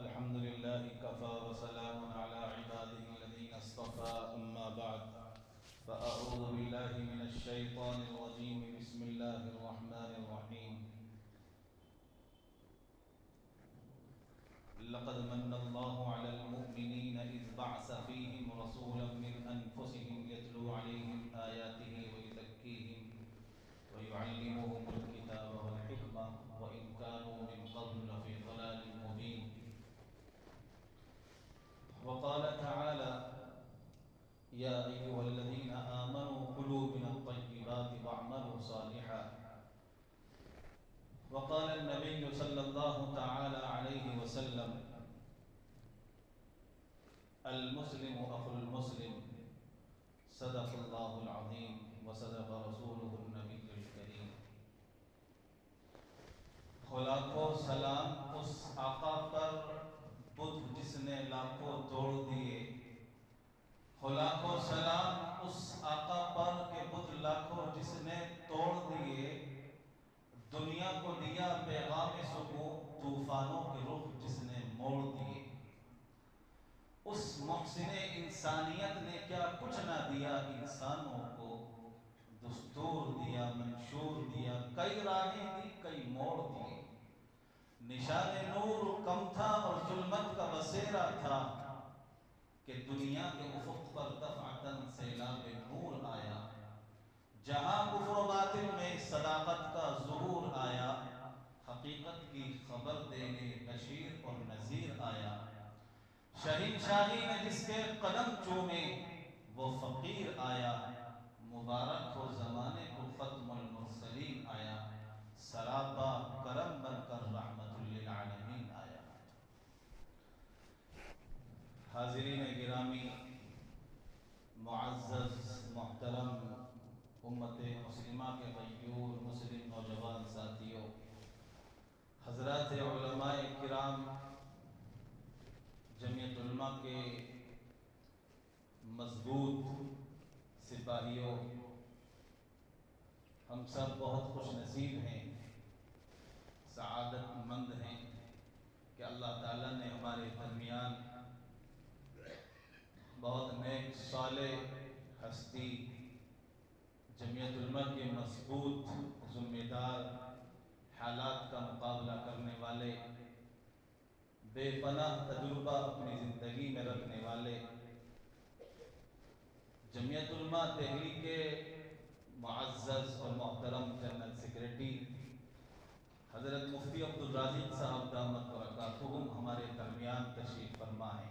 الحمد لله كفى وسلام على عباده الذين اصطفى أما بعد فأعوذ بالله من الشيطان الرجيم بسم الله الرحمن الرحيم لقد من الله على المؤمنين إذ بعث فيهم رسولا من أنفسهم يتلو عليهم آياته ويزكيهم ويعلمهم الكتاب والحكمة وإن كانوا من قبل لفي ضلال مبين وقال تعالى يا أيها الذين آمنوا كلوا من الطيبات واعملوا صالحا وقال النبي صلى الله تعالى عليه وسلم المسلم أخو المسلم صدق الله العظيم وصدق رسوله النبي الكريم۔ لاکھوں سلام اس آقا پر بدھ جس نے لاکھوں توڑ دیے، لاکھوں سلام اس آقا پر کہ بدھ لاکھوں جس نے توڑ دیے، دنیا کو دیا پیغام سکون طوفانوں کے رخ جس نے موڑ دیے۔ اس محسن انسانیت نے کیا کچھ نہ دیا انسانوں کو، دستور دیا منشور دیا، کئی راہیں دی کئی موڑ دیے۔ نشان نور کم تھا اور ظلمت کا بسیرا تھا کہ دنیا کے افق پر دفعتاً سیلاب نور آیا، جہاں کفر و باطل میں صداقت کا ظہور آیا، حقیقت کی خبر دینے بشیر اور نذیر آیا۔ شہنشاہی نے جس کے قدم چومے وہ فقیر آیا، مبارک ہو زمانے کو ختم المرسلین آیا، سراپا کرم بن کر رحمت للعالمین آیا۔ حاضرین گرامی، معزز محترم امت مسلمہ کے غیور مسلم نوجوان ساتھیوں، حضرات علماء کرام، جمعیت علماء کے مضبوط سپاہیوں، ہم سب بہت خوش نصیب ہیں، سعادت مند ہیں کہ اللہ تعالیٰ نے ہمارے درمیان بہت نیک صالح ہستی، جمعیت علماء کے مضبوط ذمہ دار، حالات کا مقابلہ کرنے والے، بے پناہ تجربہ اپنی زندگی میں رکھنے والے، جمعیت علماء دہلی کے معزز اور محترم جنرل سیکریٹری حضرت مفتی عبدالرازق صاحب دامت برکاتہم ہمارے درمیان تشریف فرما ہیں۔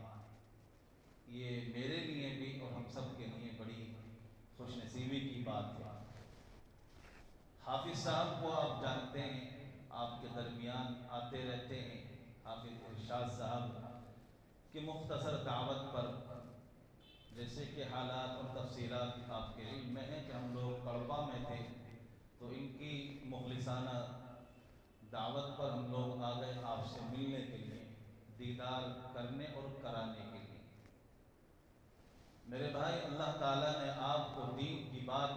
یہ میرے لیے بھی اور ہم سب کے لیے بڑی خوش نصیبی کی بات ہے۔ حافظ صاحب کو آپ جانتے ہیں، آپ کے درمیان آتے رہتے ہیں۔ حافظ ارشاد صاحب کی مختصر دعوت پر، جیسے کہ حالات اور تفصیلات آپ کے علم میں ہیں کہ ہم لوگ کڑبا میں تھے، تو ان کی مخلصانہ دعوت پر ہم لوگ آ گئے آپ سے ملنے کے لیے، دیدار کرنے اور کرانے کے لیے۔ میرے بھائی، اللہ تعالیٰ نے آپ کو دین کی بات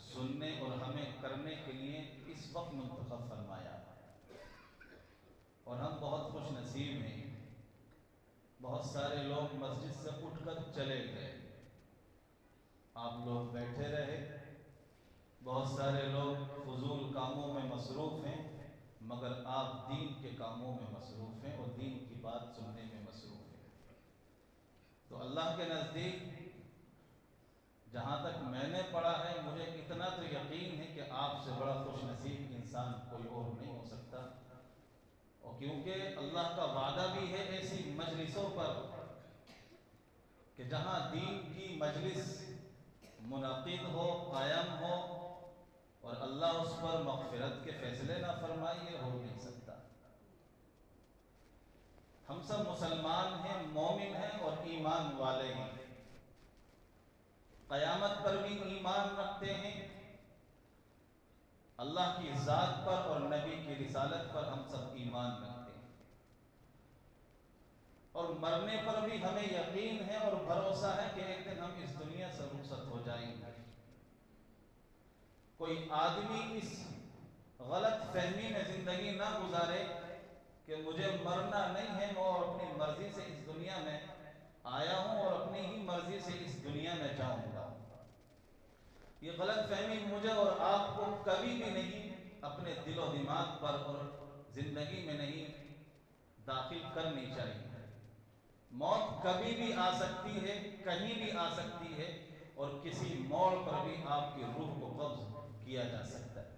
سننے اور ہمیں کرنے کے لیے اس وقت منتخب فرمایا، اور ہم بہت خوش نصیب ہیں۔ بہت سارے لوگ مسجد سے اٹھ کر چلے گئے، آپ لوگ بیٹھے رہے۔ بہت سارے لوگ فضول کاموں میں مصروف ہیں، مگر آپ دین کے کاموں میں مصروف ہیں اور دین کی بات سننے میں مصروف ہیں۔ تو اللہ کے نزدیک جہاں تک میں نے پڑھا ہے، مجھے اتنا تو یقین ہے کہ آپ سے بڑا خوش نصیب انسان کوئی اور نہیں ہو سکتا، اور کیونکہ اللہ کا وعدہ بھی ہے ایسی مجلسوں پر کہ جہاں دین کی مجلس منعقد ہو، قائم ہو، اور اللہ اس پر مغفرت کے فیصلے نہ فرمائے، یہ ہو نہیں سکتا۔ ہم سب مسلمان ہیں، مومن ہیں اور ایمان والے ہیں، قیامت پر بھی ایمان رکھتے ہیں، اللہ کی ذات پر اور نبی کی رسالت پر ہم سب ایمان رکھتے ہیں، اور مرنے پر بھی ہمیں یقین ہے اور بھروسہ ہے کہ ایک دن ہم اس دنیا سے رخصت ہو جائیں گے۔ کوئی آدمی اس غلط فہمی میں زندگی نہ گزارے کہ مجھے مرنا نہیں ہے، میں اور اپنی مرضی سے اس دنیا میں آیا ہوں اور اپنی ہی مرضی سے اس دنیا میں جاؤں گا۔ یہ غلط فہمی مجھے اور آپ کو کبھی بھی نہیں اپنے دل و دماغ پر اور زندگی میں نہیں داخل کرنی چاہیے۔ موت کبھی بھی آ سکتی ہے، کہیں بھی آ سکتی ہے، اور کسی موڑ پر بھی آپ کی روح کو قبض کیا جا سکتا ہے۔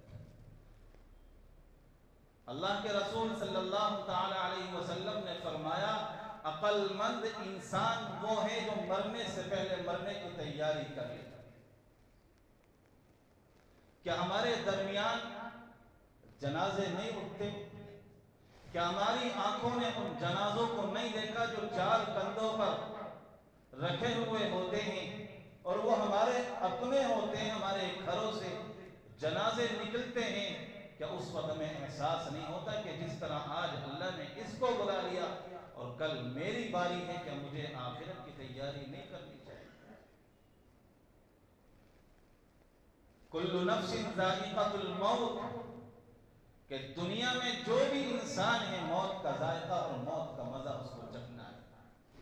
اللہ کے رسول صلی اللہ تعالی علیہ وسلم نے فرمایا، عقل مند انسان وہ ہے جو مرنے سے پہلے مرنے کی تیاری کر لے۔ کیا ہمارے درمیان جنازے نہیں اٹھتے؟ کیا ہماری آنکھوں نے ان جنازوں کو نہیں دیکھا جو چار کندھوں پر رکھے ہوئے ہوتے ہیں اور وہ ہمارے اپنے ہوتے ہیں؟ ہمارے گھروں سے جنازے نکلتے ہیں، کیا اس وقت ہمیں احساس نہیں ہوتا کہ جس طرح آج اللہ نے اس کو بلا لیا اور کل میری باری ہے، کہ مجھے آخرت کی تیاری نہیں کرنی چاہیے؟ کل نفس ذائقۃ الموت، کہ دنیا میں جو بھی انسان ہے موت کا ذائقہ اور موت کا مزہ اس کو چکھنا ہے۔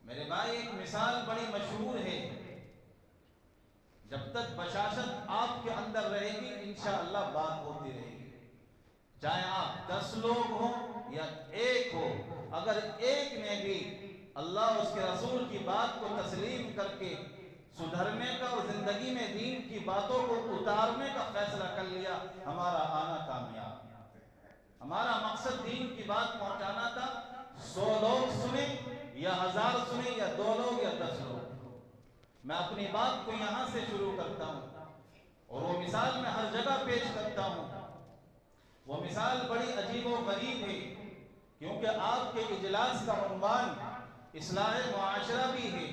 میرے بھائی ایک مثال بڑی مشہور ہے، جب تک بشاشت آپ کے اندر رہے گی انشاءاللہ بات ہوتی رہے گی، چاہے آپ 10 لوگ ہوں یا ایک ہو، اگر ایک نے بھی اللہ اور اس کے رسول کی بات کو تسلیم کر کے سدھرنے کا اور زندگی میں دین کی باتوں کو اتارنے کا فیصلہ کر لیا، ہمارا آنا کامیاب۔ ہمارا مقصد دین کی بات پہنچانا تھا، 100 لوگ سنیں یا 1000 سنیں یا 2 لوگ یا 10 لوگ۔ میں اپنی بات کو یہاں سے شروع کرتا ہوں اور وہ مثال میں ہر جگہ پیش کرتا ہوں۔ وہ مثال بڑی عجیب و غریب ہے، کیونکہ آپ کے اجلاس کا عنوان اصلاح معاشرہ بھی ہے،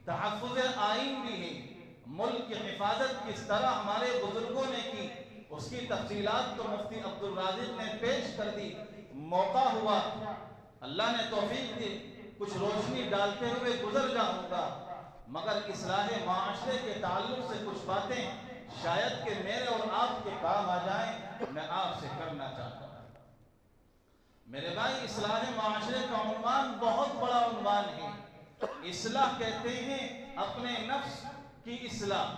تحفظ آئین بھی ہے، ملک کی حفاظت کس طرح ہمارے بزرگوں نے کی اس کی تفصیلات تو مفتی عبدالرازق نے پیش کر دی۔ موقع ہوا، اللہ نے توفیق دی، کچھ روشنی ڈالتے ہوئے گزر جاؤں گا، مگر اصلاح معاشرے کے تعلق سے کچھ باتیں شاید کہ میرے اور آپ کے کام آ جائیں، میں آپ سے کرنا چاہتا ہوں۔ میرے بھائی، اصلاح معاشرے کا عنوان بہت بڑا عنوان ہے۔ اصلاح کہتے ہیں اپنے نفس کی اصلاح،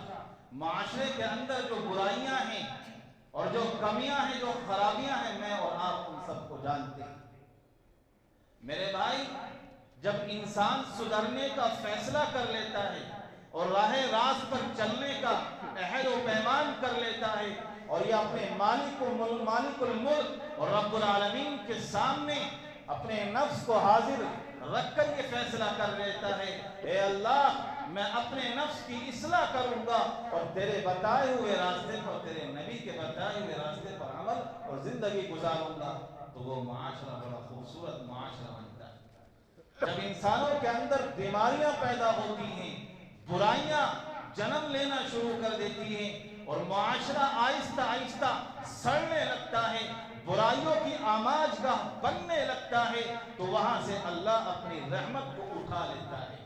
معاشرے کے اندر جو برائیاں ہیں اور جو کمیاں ہیں، جو خرابیاں ہیں، میں اور آپ ان سب کو جانتے ہیں۔ میرے بھائی، جب انسان سدھرنے کا فیصلہ کر لیتا ہے اور راہ راست پر چلنے کا عہد و پیمان کر لیتا ہے اور یہ اپنے مالک الملک اور رب العالمین کے سامنے اپنے نفس کو حاضر رکھ کر یہ فیصلہ کر لیتا ہے، اے اللہ میں اپنے نفس کی اصلاح کروں گا اور تیرے بتائے ہوئے راستے پر، تیرے نبی کے بتائے ہوئے راستے پر عمل اور زندگی گزاروں گا، تو وہ معاشرہ بڑا خوبصورت معاشرہ بنتا ہے۔ جب انسانوں کے اندر بیماریاں پیدا ہوتی ہیں، برائیاں جنم لینا شروع کر دیتی ہیں اور معاشرہ آہستہ آہستہ سڑنے لگتا ہے، برائیوں کی آماج گاہ بننے لگتا ہے، تو وہاں سے اللہ اپنی رحمت کو اٹھا لیتا ہے۔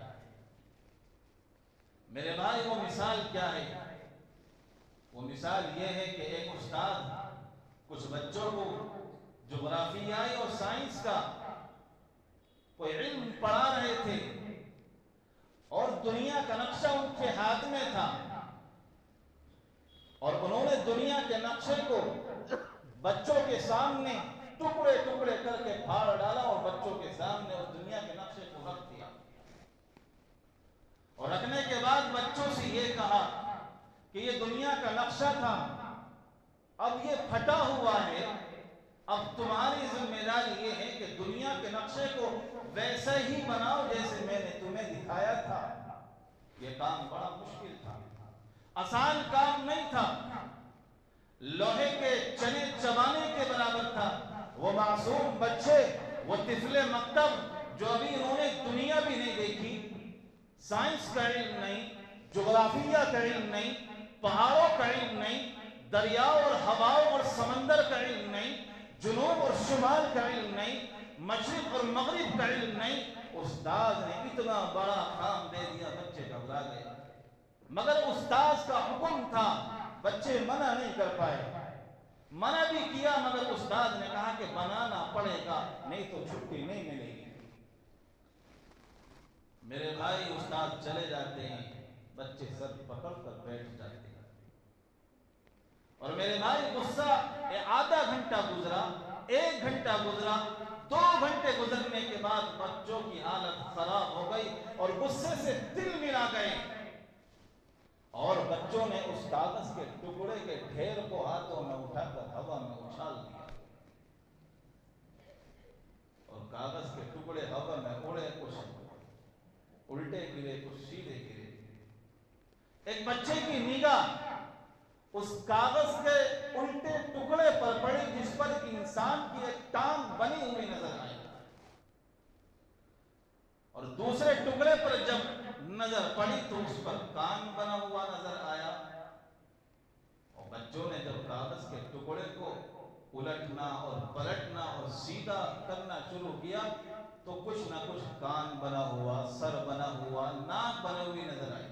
میرے بھائی، وہ مثال کیا ہے؟ وہ مثال یہ ہے کہ ایک استاد کچھ بچوں کو جغرافیائی اور سائنس کا کوئی علم پڑھا رہے تھے اور دنیا کا نقشہ ان کے ہاتھ میں تھا، اور انہوں نے دنیا کے نقشے کو بچوں کے سامنے ٹکڑے ٹکڑے کر کے پھاڑ ڈالا اور بچوں کے سامنے اس دنیا کے نقشے کو رکھ دیا، اور رکھنے کے بعد بچوں سے یہ کہا کہ یہ دنیا کا نقشہ تھا، اب یہ پھٹا ہوا ہے، اب تمہاری ذمہ داری یہ ہے کہ دنیا کے نقشے کو ویسا ہی بناؤ جیسے میں نے تمہیں دکھایا تھا۔ یہ کام بڑا مشکل تھا، آسان کام نہیں تھا، لوہے کے چنے چبانے کے برابر تھا۔ وہ معصوم بچے، وہ طفل مکتب جو ابھی انہوں نے دنیا بھی نہیں دیکھی، سائنس کا علم نہیں، جغرافیہ کا علم نہیں، پہاڑوں کا علم نہیں، دریاؤں اور ہواؤں اور سمندر کا علم نہیں، جنوب اور شمال کا علم نہیں، مشرق اور مغرب کا علم نہیں، استاد نے اتنا بڑا کام دے دیا، بچے گھبرا گئے، مگر استاد کا حکم تھا، بچے منع نہیں کر پائے، منع بھی کیا مگر استاد نے کہا کہ بنانا پڑے گا، نہیں تو چھٹی نہیں ملے گی۔ میرے بھائی استاد چلے جاتے ہیں، بچے سر پکڑ کر بیٹھ جاتے ہیں، اور میرے بھائی غصہ آدھا گھنٹہ گزرا، 1 گھنٹہ گزرا، 2 گھنٹے گزرنے کے بعد بچوں کی حالت خراب ہو گئی اور غصے سے دل ملا گئے، اور بچوں نے اس کاغذ کے ٹکڑے کے ڈھیر کو ہاتھوں میں اٹھا کر ہوا میں اچھال دیا، اور کاغذ کے ٹکڑے ہوا میں اڑے، کچھ الٹے گرے، کچھ سیدھے گرے۔ ایک بچے کی نگاہ اس کاغذ کے الٹے ٹکڑے پر پڑی جس پر انسان کی ایک ٹانگ بنی ہوئی نظر آئی، اور دوسرے ٹکڑے پر جب نظر پڑی تو اس پر کان بنا ہوا نظر آیا، اور بچوں نے جب کاغذ کے ٹکڑے کو الٹنا اور پلٹنا اور سیدھا کرنا شروع کیا تو کچھ نہ کچھ کان بنا ہوا، سر بنا ہوا، ناک بنی ہوئی نظر آئی۔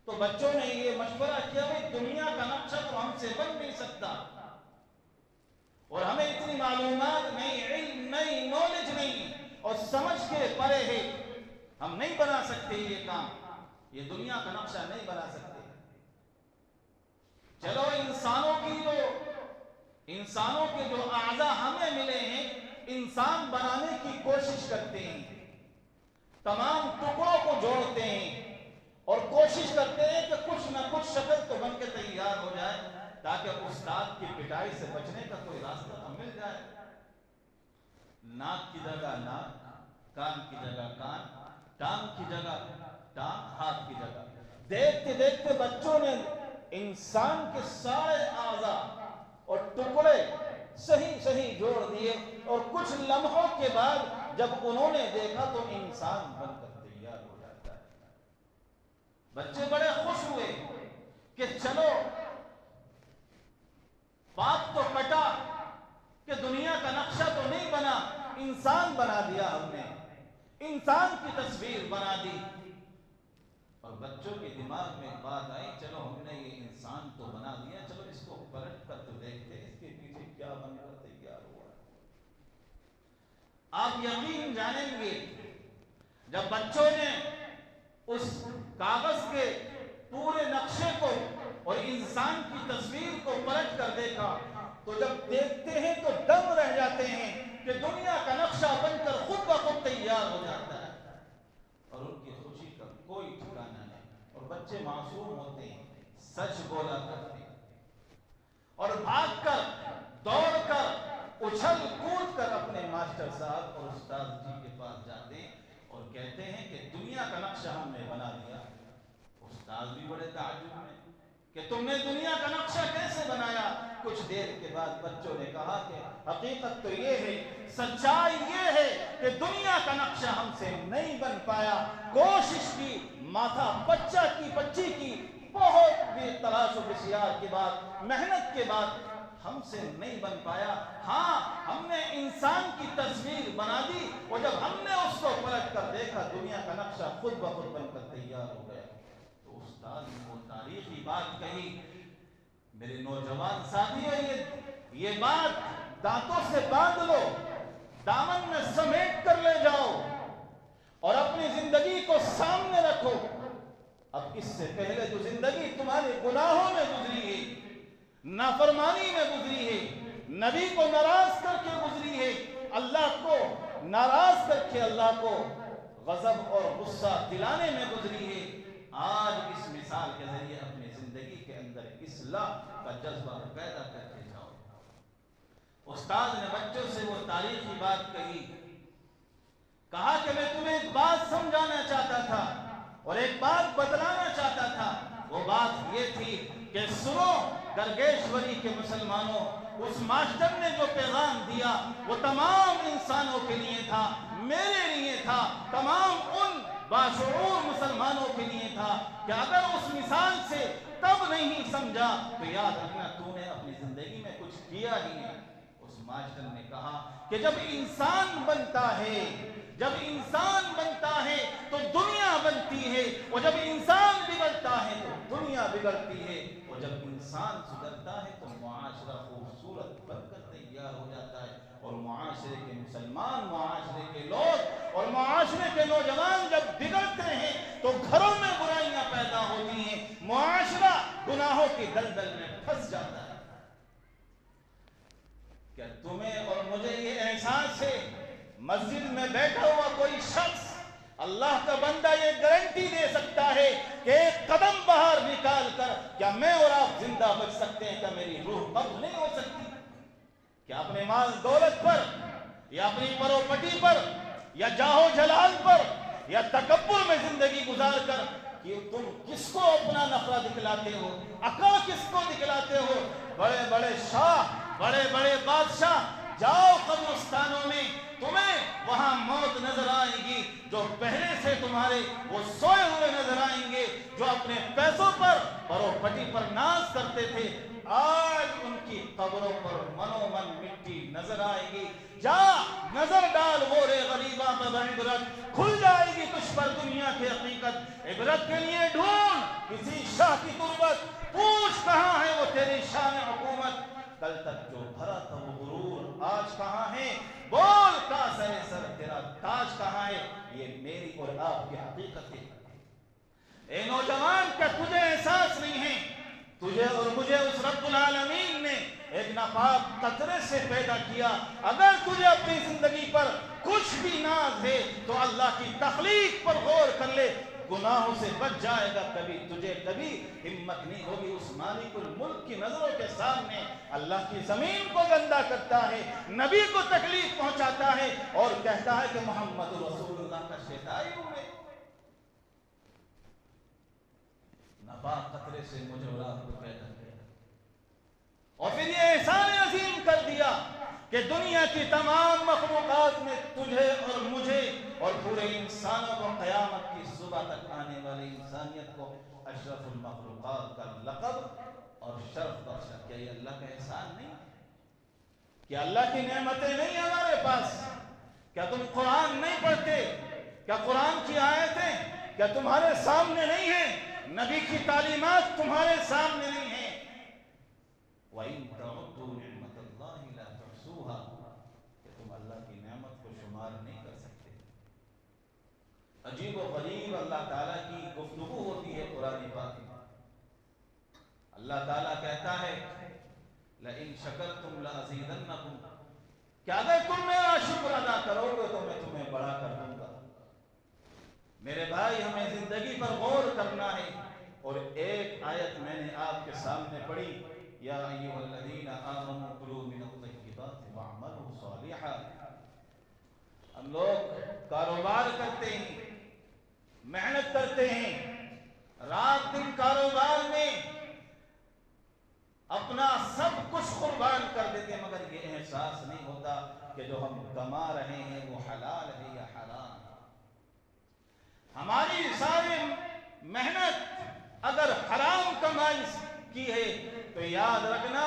تو بچوں نے یہ مشورہ کیا کہ دنیا کا نقشہ تو ہم سے بن نہیں سکتا، اور ہمیں اتنی معلومات نہیں، علم نہیں، نالج نہیں، اور سمجھ کے پرے ہے، ہم نہیں بنا سکتے یہ کام، یہ دنیا کا نقشہ نہیں بنا سکتے۔ چلو انسانوں کے جو اعضاء ہمیں ملے ہیں، انسان بنانے کی کوشش کرتے ہیں، تمام ٹکڑوں کو جوڑتے ہیں اور کوشش کرتے ہیں کہ کچھ نہ کچھ شکل تو بن کے تیار ہو جائے تاکہ استاد کی پٹائی سے بچنے کا کوئی راستہ تو مل جائے۔ ناک کی جگہ ناک، کان کی جگہ کان، ٹانگ کی جگہ ٹانگ، ہاتھ کی جگہ۔ دیکھتے دیکھتے بچوں نے انسان کے سارے اعضاء اور ٹکڑے صحیح جوڑ دیے، اور کچھ لمحوں کے بعد جب انہوں نے دیکھا تو انسان بن کر تیار ہو جاتا ہے۔ بچے بڑے خوش ہوئے کہ چلو بات تو کٹا کہ دنیا کا نقشہ تو نہیں بنا، انسان بنا دیا ہم نے، انسان کی تصویر بنا دی۔ اور بچوں کے دماغ میں بات آئی، چلو ہم نے یہ انسان تو بنا دیا، چلو اس کو پلٹ کر تو دیکھتے اس کے پیچھے کیا بن کر تیار ہوا۔ آپ یقین جانیں گے جب بچوں نے اس کاغذ کے پورے نقشے کو اور انسان کی تصویر کو پلٹ کر دیکھا تو جب دیکھتے ہیں تو دم رہ جاتے ہیں کہ دنیا کا نقشہ بن کر خود بخود تیار ہو جاتا ہے، اور ان کی خوشی کا کوئی ٹھکانہ نہیں۔ اور بچے معصوم ہوتے ہیں، سچ بولا کرتے ہیں، اور بھاگ کر، دوڑ کر، اچھل کود کر اپنے ماسٹر صاحب اور استاد جی کے پاس جاتے ہیں اور کہتے ہیں کہ دنیا کا نقشہ ہم نے بنا دیا۔ استاد بھی بڑے تعجب میں کہ تم نے دنیا کا نقشہ کیسے بنایا؟ کچھ دیر کے بعد بچوں نے کہا کہ حقیقت تو یہ ہے، سچائی یہ ہے کہ دنیا کا نقشہ ہم سے نہیں بن پایا، کوشش کی، ماتھا بچی کی، بہت بھی تلاش و بسیار کے بعد، محنت کے بعد ہم سے نہیں بن پایا۔ ہاں، ہم نے انسان کی تصویر بنا دی، اور جب ہم نے اس کو پلٹ کر دیکھا دنیا کا نقشہ خود بخود بن کر تیار ہو گیا۔ تو استاد نے وہ تاریخی بات کہی، میرے نوجوان ساتھیوں، یہ بات دانتوں سے باندھ لو، دامن میں سمیٹ کر لے جاؤ اور اپنی زندگی کو سامنے رکھو۔ اب اس سے پہلے جو زندگی تمہارے گناہوں میں گزری ہے، نافرمانی میں گزری ہے، نبی کو ناراض کر کے گزری ہے، اللہ کو ناراض کر کے اللہ کو غضب اور غصہ دلانے میں گزری ہے، آج اس مثال کے ذریعے اپنی زندگی کے اندر اصلاح کا جذبہ پیدا کرتے جاؤ۔ استاد نے بچوں سے وہ تاریخی بات کہی، کہا کہ میں تمہیں ایک بات سمجھانا چاہتا تھا اور ایک بات بتلانا چاہتا تھا۔ وہ بات یہ تھی کہ سنو گرگیشوری کے مسلمانوں، اس ماسٹر نے جو پیغام دیا وہ تمام انسانوں کے لیے تھا، میرے لیے تھا، تمام ان باشعور مسلمانوں کے لیے تھا کہ اگر اس مثال سے تب نہیں سمجھا تو یاد رکھنا تو نے اپنی زندگی میں کچھ کیا ہی نہیں۔ اس ماسٹر نے کہا کہ جب انسان بنتا ہے تو دنیا بنتی ہے، اور جب انسان بگڑتا ہے تو دنیا بگڑتی ہے، اور جب انسان سدھرتا ہے تو معاشرہ خوبصورت بن کر تیار ہو جاتا ہے، اور معاشرے کے مسلمان معاشرے کے نوجوان جب بگڑتے ہیں تو گھروں میں برائیاں پیدا ہوتی ہیں، معاشرہ گناہوں کی دلدل میں پھنس جاتا ہے۔ کیا تمہیں اور مجھے یہ احساس ہے؟ مسجد میں بیٹھا ہوا کوئی شخص، اللہ کا بندہ یہ گارنٹی دے سکتا ہے کہ ایک قدم باہر نکال کر کیا میں اور آپ زندہ بچ سکتے ہیں؟ کیا میری روح قبض نہیں ہو سکتی؟ کیا اپنے مال دولت پر یا اپنی پراپرٹی پر یا جاہو جلال پر یا تکبر میں زندگی گزار کر کہ تم کس کو اپنا نفع دکھلاتے ہو، عقل کس کو دکھلاتے ہو؟ بڑے بڑے شاہ، بڑے بڑے بادشاہ، جاؤ قبرستانوں میں، تمہیں وہاں موت نظر آئے گی، جو پہلے سے تمہارے وہ سوئے ہوئے نظر آئیں گے، جو اپنے پیسوں پر پراپرٹی پر ناز کرتے تھے، آج ان کی قبروں پر منو من مٹی نظر آئے گی۔ جا نظر ڈال وہ رے غریباں پر عبرت کھل جائے گی تجھ پر دنیا کی حقیقت، عبرت کے لیے ڈھونڈ کسی شاہ کی تربت، پوچھ کہاں ہے وہ تیری شان حکومت، کل تک جو بھرا تھا وہ غرور آج کہاں ہے، بول کا سر تیرا تاج کہاں ہے، یہ میری اور آپ کی حقیقت ہے۔ اے نوجوان، کیا تجھے احساس نہیں ہے تجھے اور مجھے اس رب العالمین نے ایک ناپاک قطرے سے پیدا کیا؟ اگر تجھے اپنی زندگی پر کچھ بھی ناز ہے تو اللہ کی تخلیق پر غور کر لے، گناہوں سے بچ جائے گا۔ تجھے کبھی ہمت نہیں ہوگی اس مالک الملک کی نظروں کے سامنے اللہ کی زمین کو گندا کرتا ہے، نبی کو تکلیف پہنچاتا ہے اور کہتا ہے کہ محمد رسول اللہ کا شیطائی ہوئے۔ ناپاک قطرے سے مجھے اور آپ کو پیدا کیا اور پھر یہ احسان عظیم کر دیا کہ دنیا کی تمام مخلوقات میں تجھے اور مجھے اور پورے انسانوں کو قیامت کی صبح تک آنے والی انسانیت کو اشرف المخلوقات کا لقب اور شرف بخشا۔ کیا یہ اللہ کا احسان نہیں؟ کیا اللہ کی نعمتیں نہیں ہمارے پاس؟ کیا تم قرآن نہیں پڑھتے؟ کیا قرآن کی آیتیں کیا تمہارے سامنے نہیں ہیں؟ نبی کی تعلیمات تمہارے سامنے نہیں ہیں؟ وَإِن تَعُدُّوا نِعْمَةَ اللَّهِ لَا تُحْصُوهَا، کہ تم اللہ کی نعمت کو شمار نہیں کر سکتے۔ عجیب و غریب اللہ تعالیٰ کی گفتگو ہوتی ہے قرآن پاک میں۔ اللہ تعالیٰ کہتا ہے لَإِن شَكَرْتُمْ لَأَزِيدَنَّكُمْ، کہ اگر تم میرا شکر ادا کرو گے تو میں تمہیں بڑا کر دوں گا۔ میرے بھائی، ہمیں زندگی پر غور کرنا ہے، اور ایک آیت میں نے آپ کے سامنے پڑھی، یا ایھا الذین آمنوا کلوا من الطیبات واعملوا صالحا۔ ہم لوگ کاروبار کرتے ہیں، محنت کرتے ہیں، رات دن کاروبار میں اپنا سب کچھ قربان کر دیتے ہیں، مگر یہ احساس نہیں ہوتا کہ جو ہم کما رہے ہیں وہ حلال ہے یا حرام ہے۔ ہماری ساری محنت اگر حرام کمائی کی ہے تو یاد رکھنا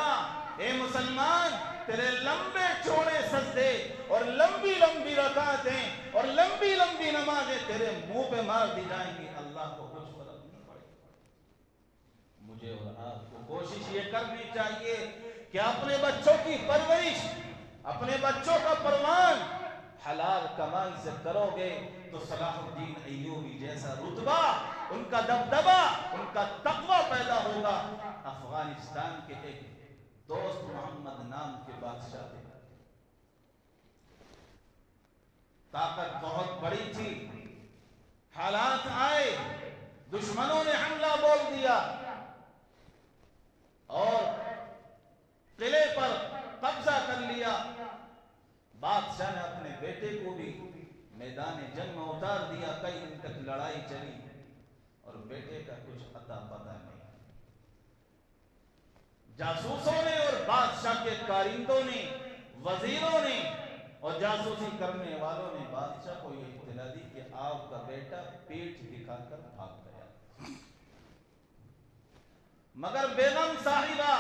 اے مسلمان، تیرے لمبے چوڑے سجدے اور لمبی لمبی رکعتیں اور لمبی لمبی نمازیں تیرے منہ پہ مار دی جائیں گی، اللہ کو کچھ فرق نہیں پڑے گا۔ مجھے اور آپ کو کوشش یہ کرنی چاہیے کہ اپنے بچوں کی پرورش، اپنے بچوں کا پروان حلال کمائی سے کرو گے تو صلاح الدین ایوبی جیسا رتبہ، ان کا دبدبہ، ان کا تقوی پیدا ہوگا۔ افغانستان کے ایک دوست محمد نام کے بادشاہ تھے، طاقت بہت بڑی تھی، حالات آئے، دشمنوں نے حملہ بول دیا اور قلعے پر قبضہ کر لیا۔ بادشاہ نے اپنے بیٹے کو بھی میدان جنگ میں اتار دیا، کئی دن تک لڑائی چلی اور بیٹے کا کچھ اتا پتہ نہیں۔ جاسوسوں نے اور بادشاہ کے کارندوں نے، وزیروں نے اور جاسوسی کرنے والوں نے بادشاہ کو یہ اطلاع دی کہ آپ کا بیٹا پیٹ دکھا کر بھاگ گیا، مگر بیگم صاحبہ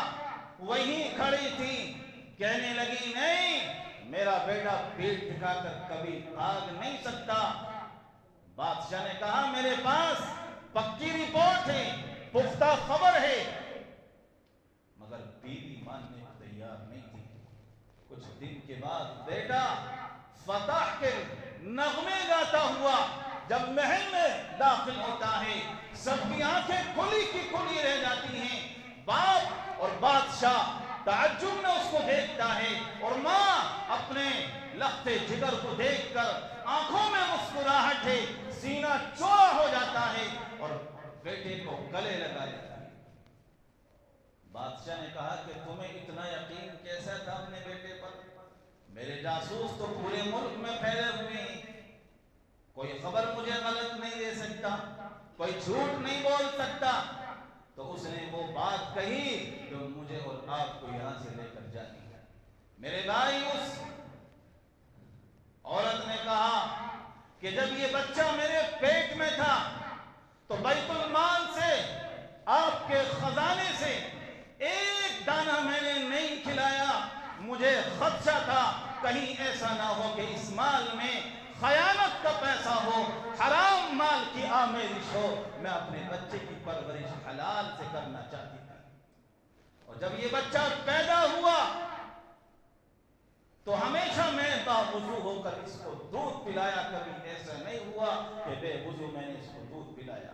وہیں کھڑی تھی، کہنے لگی نہیں، میرا بیٹا پیٹ دکھا کر کبھی بھاگ نہیں سکتا۔ بادشاہ نے کہا میرے پاس پکی رپورٹ ہے، پختہ خبر ہے، مگر بیوی ماننے کو تیار نہیں تھی۔ کچھ دن کے بعد بیٹا فتح کے نغمے گاتا ہوا جب محل میں داخل ہوتا ہے، سب کی آنکھیں کھلی کی کھلی رہ جاتی ہیں، باپ اور بادشاہ تعجب میں اس کو دیکھتا ہے، اور ماں اپنے لختے جگر کو دیکھ کر آنکھوں میں مسکراہٹ ہے، سینہ چوڑا ہو جاتا ہے اور بیٹے کو گلے لگا لیتا ہے۔ بادشاہ نے کہا کہ تمہیں اتنا یقین کیسا تھا اپنے بیٹے پر؟ میرے جاسوس تو پورے ملک میں پھیلے ہوئے ہیں، کوئی خبر مجھے غلط نہیں دے سکتا، کوئی جھوٹ نہیں بول سکتا۔ تو اس نے وہ بات کہی جو مجھے اور آپ کو یہاں سے لے کر جانی ہے۔ میرے بھائی، اس عورت نے کہا کہ جب یہ بچہ میرے پیٹ میں تھا تو بیت المال سے، آپ کے خزانے سے ایک دانہ میں نے نہیں کھلایا، مجھے خدشہ تھا کہیں ایسا نہ ہو کہ اس مال میں خیانت کا پیسہ ہو، حرام مال کی آمیزش ہو۔ میں اپنے بچے کی پرورش حلال سے کرنا چاہتی تھی، اور جب یہ بچہ پیدا ہوا تو ہمیشہ میں باوضو ہو کر اس کو دودھ پلایا، کبھی ایسا نہیں ہوا کہ بے وضو میں نے اس کو دودھ پلایا۔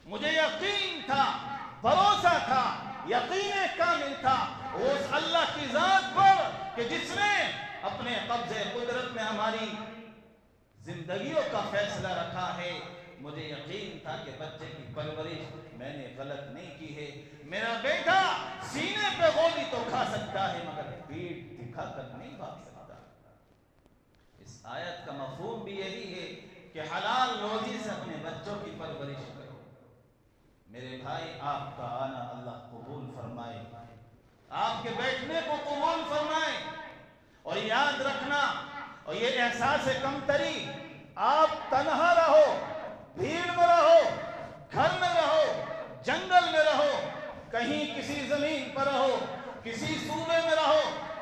مجھے یقین تھا، بھروسہ تھا، یقین کامل تھا اس اللہ کی ذات پر کہ جس نے اپنے قبضے قدرت میں ہماری زندگیوں کا فیصلہ رکھا ہے۔ مجھے یقین تھا کہ بچے کی پرورش میں نے غلط نہیں کی ہے۔ میرا بیٹا سینے پہ گولی تو کھا سکتا ہے مگر پیٹ دکھا کر نہیں بھاگ سکتا۔ اس آیت کا مفہوم بھی یہی ہے کہ حلال روزی سے اپنے بچوں کی پرورش کرو۔ میرے بھائی، آپ کا آنا اللہ قبول فرمائے، آپ کے بیٹھنے کو قبول فرمائے، اور یاد رکھنا، اور یہ احساس کمتری، آپ تنہا رہو، بھیڑ میں رہو، گھر میں رہو، جنگل میں رہو، کہیں کسی زمین پر رہو، کسی صوبے میں رہو،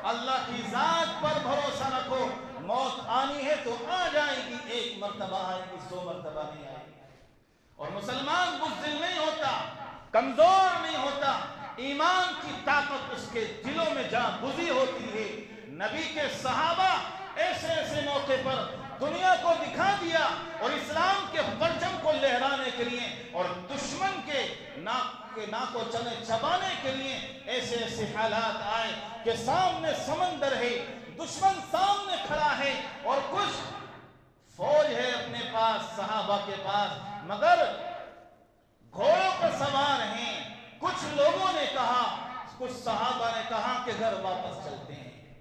اللہ کی ذات پر بھروسہ رکھو۔ موت آنی ہے تو آ جائے گی، ایک مرتبہ آئے گی، 100 مرتبہ نہیں آئے گی۔ اور مسلمان بزدل نہیں ہوتا، کمزور نہیں ہوتا، ایمان کی طاقت اس کے دلوں میں جا گزی ہوتی ہے۔ نبی کے صحابہ ایسے ایسے موقع پر دنیا کو دکھا دیا، اور اسلام کے پرچم کو لہرانے کے لیے اور دشمن کے ناک و چنے چبانے کے لیے ایسے ایسے حالات آئے کہ سامنے سمندر ہے، دشمن سامنے کھڑا ہے، اور کچھ فوج ہے اپنے پاس، صحابہ کے پاس، مگر گھوڑوں پر سوار ہیں۔ کچھ لوگوں نے کہا، کچھ صحابہ نے کہا کہ گھر واپس چلتے ہیں،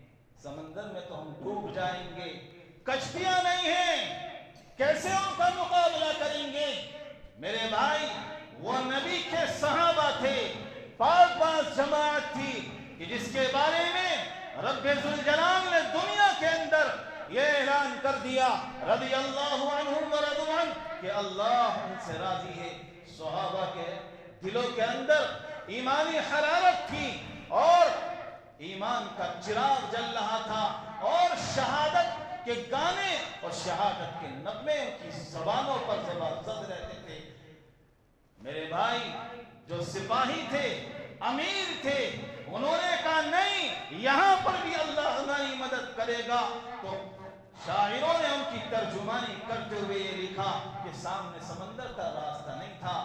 سمندر میں تو ہم ڈوب جائیں گے، کشتیاں نہیں ہیں، کیسے ان کا مقابلہ کریں گے؟ میرے بھائی، وہ نبی کے صحابہ تھے، پاک باز جماعت تھی کہ جس کے بارے میں رب ذوالجلال نے دنیا کے اندر یہ اعلان کر دیا، رضی اللہ عنہم ورضوا عنہ، کہ اللہ ان سے راضی ہے۔ صحابہ کے دلوں کے اندر ایمانی حرارت تھی، اور ایمان کا چراغ جل رہا تھا، اور شہادت کے گانے اور شہادت کے نغمے ان کی زبانوں پر زبردست رہتے تھے۔ میرے بھائی، جو سپاہی تھے، امیر تھے، انہوں نے کہا نہیں، یہاں پر بھی اللہ ہماری مدد کرے گا۔ تو شاعروں نے ان کی ترجمانی کرتے ہوئے یہ لکھا کہ سامنے سمندر کا راستہ نہیں تھا،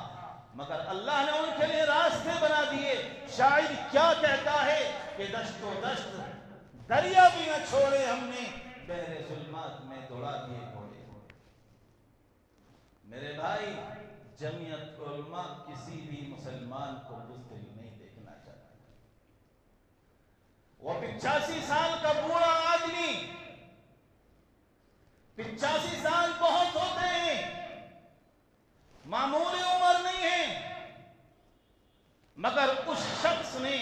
مگر اللہ نے ان کے لیے راستے بنا دیے۔ شاعر کیا کہتا ہے کہ دشت و دشت دریا بھی نہ چھوڑے ہم نے، بحر ظلمات میں دوڑا دیے گھوڑے۔ میرے بھائی، جمعیت علماء کسی بھی مسلمان کو بزدل نہیں دیکھنا چاہتا۔ وہ 85 سال کا بوڑھا آدمی، 85 سال بہت ہوتے ہیں، معمولی عمر نہیں ہے، مگر اس شخص نے،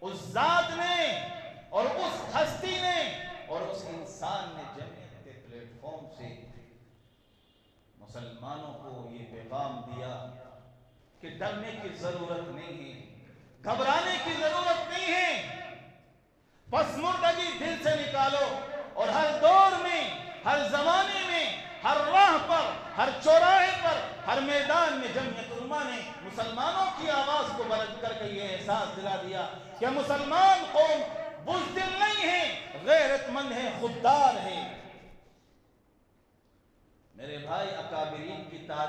اس ذات نے، اور اس ہستی نے، اور اس انسان نے جمعیت کے پلیٹ فارم سے مسلمانوں کو یہ پیغام دیا کہ ڈرنے کی ضرورت نہیں ہے، گھبرانے کی ضرورت نہیں ہے، پس مردگی دل سے نکالو، اور ہر دور میں، ہر زمانے میں، ہر راہ پر، ہر چوراہے پر، ہر میدان میں جمعیت علماء نے مسلمانوں کی آواز کو بلند کر کے یہ احساس دلا دیا کہ مسلمان قوم بزدل نہیں ہے، غیرت مند ہے، خوددار ہے۔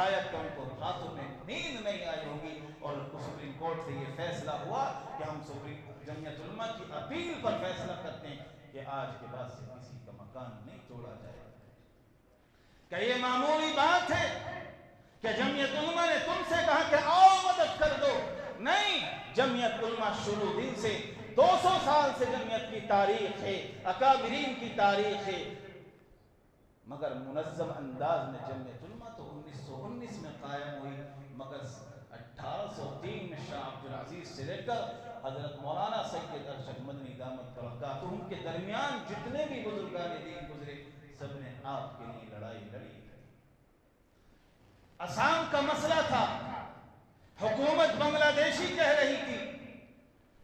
شاید کہ ان کو راتوں میں نیند نہیں آئی ہوگی اور سپریم کورٹ سے یہ فیصلہ ہوا کہ ہم جمعیت علماء کی اپیل پر فیصلہ کرتے ہیں کہ آج کے بعد سے کسی کا مکان نہیں توڑا جائے گا۔ کہ یہ معمولی بات ہے کہ جمعیت علماء نے تم سے کہا کہ آؤ مدد کر دو؟ نہیں، جمعیت علماء شروع دن سے 200 سال سے جمعیت کی تاریخ ہے، اکابرین کی تاریخ ہے، مگر منظم انداز میں جمعیت علماء تو 1919 میں قائم ہوئی، مگر 1803 میں شاہ عبدالعزیز سے لے کر حضرت مولانا سید ارشد مدنی دامت برکاتہم کے درمیان جتنے بھی بزرگان دین گزرے، سب نے آپ کے لیے لڑائی لڑی۔ آسام کا مسئلہ تھا، حکومت بنگلہ دیشی کہہ رہی تھی،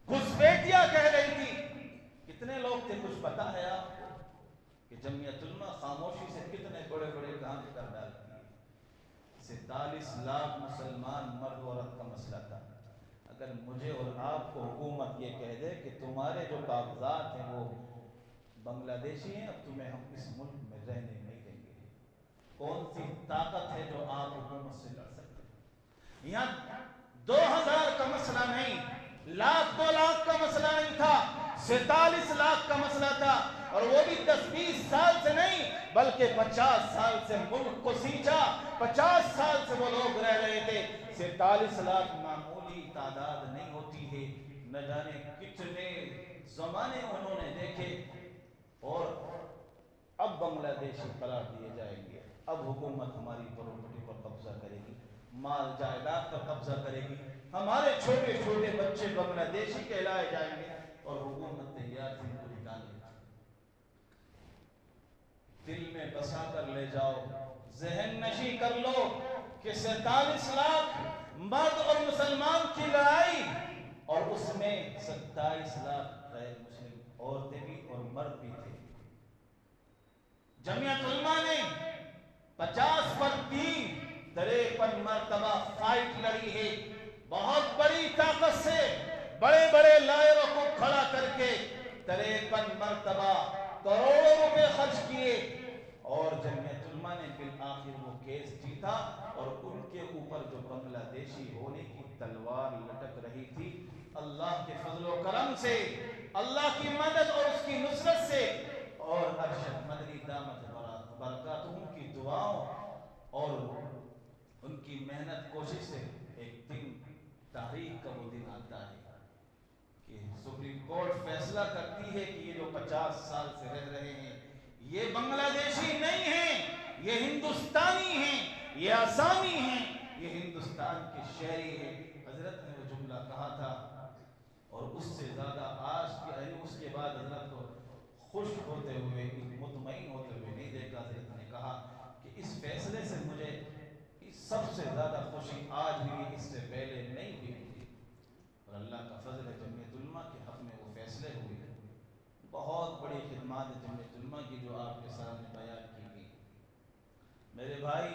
گھسپیٹیا کہہ رہی تھی، کتنے لوگ تھے کچھ پتا ہے آپ کو کہ جمعیت علماء خاموشی سے کتنے بڑے بڑے کام کر ڈالتی ہے؟ 47 لاکھ مسلمان مرد و عورت کا مسئلہ تھا۔ اگر مجھے اور آپ کو حکومت یہ کہہ دے کہ تمہارے جو کاغذات ہیں وہ بنگلہ دیشی ہیں، اب تمہیں ہم اس ملک میں رہنے نہیں دیں گے، کون سی طاقت ہے جو آپ حکومت سے لڑ سکتے ہیں؟ یہاں 2000 کا مسئلہ نہیں، لاکھ 2 لاکھ کا مسئلہ نہیں تھا، 47 لاکھ کا مسئلہ تھا، اور وہ بھی 10-20 سال سے نہیں بلکہ 50 سال سے ملک کو سینچا، 50 سال سے وہ لوگ رہ رہے تھے۔ 47 لاکھ معمولی تعداد نہیں ہوتی ہے، نہ جانے کتنے زمانے انہوں نے دیکھے، اور اب بنگلہ دیشی قرار دیے جائیں گے، اب حکومت ہماری پراپرٹی پر قبضہ کرے گی، مال جائیداد پر قبضہ کرے گی، ہمارے چھوٹے چھوٹے بچے بنگلہ دیشی کہلائے جائیں گے، اور حکومت تیار تھی ان کو نکالنے۔ دل میں بسا کر لے جاؤ، ذہن نشی کر لو کہ 47 لاکھ مرد اور مسلمان کی لڑائی، اور اس میں 27 لاکھ غیر مسلم عورتیں بھی اور مرد بھی تھے۔ جمعیت علماء نے 50 پر 53 مرتبہ فائٹ لڑی ہے، بہت بڑی طاقت سے بڑے بڑے لائروں کو کھڑا کر کے 53 مرتبہ کروڑوں روپے خرچ کیے، اور جمعیت علماء نے بالآخر وہ کیس جیتا، اور ان کے اوپر جو بنگلہ دیشی ہونے کی تلوار لٹک رہی تھی، اللہ کے فضل و کرم سے، اللہ کی مدد اور اس کی نصرت سے، اور ارشد مدنی دامت برکاتہم کی دعاؤں اور ان کی محنت کوشش سے ایک دن تاریخ کا وہ دن آتا ہے کہ سپریم کورٹ فیصلہ کرتی ہے کہ یہ جو 50 سال سے رہ رہے ہیں یہ بنگلہ دیشی نہیں ہیں، یہ ہندوستانی ہیں، یہ آسامی ہیں، یہ ہندوستان کے شہری ہیں۔ حضرت نے وہ جملہ کہا تھا، اور اس سے زیادہ آج کے اس کے بعد حضرت کو خوش ہوتے ہوئے، مطمئن ہوتے ہوئے نہیں دیکھا۔ حضرت نے کہا کہ اس فیصلے سے مجھے سب سے زیادہ خوشی آج ہوئی، اس سے پہلے نہیں ہوئی تھی، اور اللہ کا فضل ہے جمعیت علماء کے حق میں وہ فیصلے ہوئے۔ بہت بڑی خدمات جمعیت علماء کی جو آپ کے سامنے بیان کی گئی۔ میرے بھائی،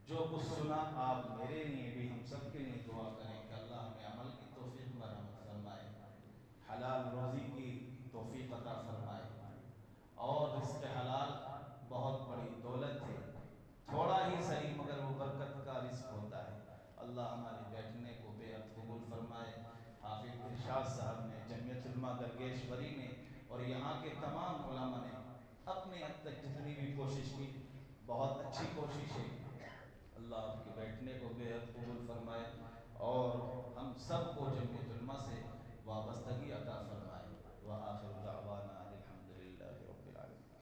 جو کچھ سنا آپ میرے لیے بھی ہم سب کے لیے دعا کریں کہ اللہ ہمیں عمل کی توفیق مرحمت فرمائے، حلال روزی کی توفیق عطا فرمائے، اور رزق حلال بہت بڑی دولت ہے، تھوڑا ہی صحیح مگر وہ برکت کا رزق ہوتا ہے۔ اللہ ہمارے بیٹھنے کو بے حد قبول فرمائے۔ حافظ ارشاد صاحب نے، جمعیت علماء گرگیشوری نے اور یہاں کے تمام علماء نے اپنے حد تک جتنی بھی کوشش کی، بہت اچھی کوشش ہے، اللہ آپ کے بیٹھنے کو بے حد قبول فرمائے۔